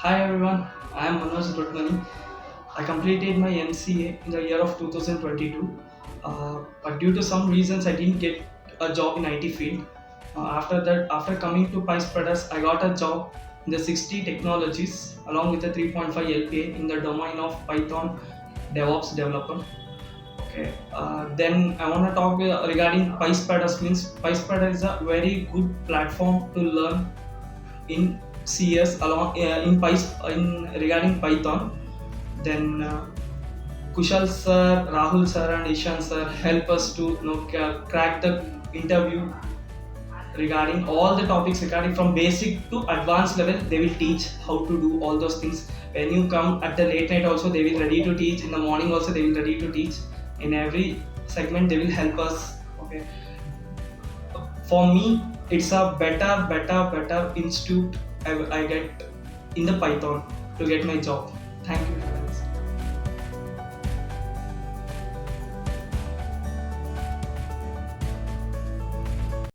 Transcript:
Hi everyone, I am Manoj Doddamani. I completed my MCA in the year of 2022, but due to some reasons, I didn't get a job in IT field. After that, after coming to Pyspiders, I got a job in the 60 technologies along with the 3.5 LPA in the domain of Python DEVOPS development. Okay, then I want to talk regarding Pyspiders. Means Pyspiders is a very good platform to learn in CS along in regarding Python. Then Kushal sir, Rahul sir, and Ishan sir help us to crack the interview regarding all the topics regarding from basic to advanced level. They will teach how to do all those things. When you come at the late night, also they will ready to teach. In the morning, also they will ready to teach. In every segment, they will help us. Okay, for me, it's a better institute I get in the Python to get my job.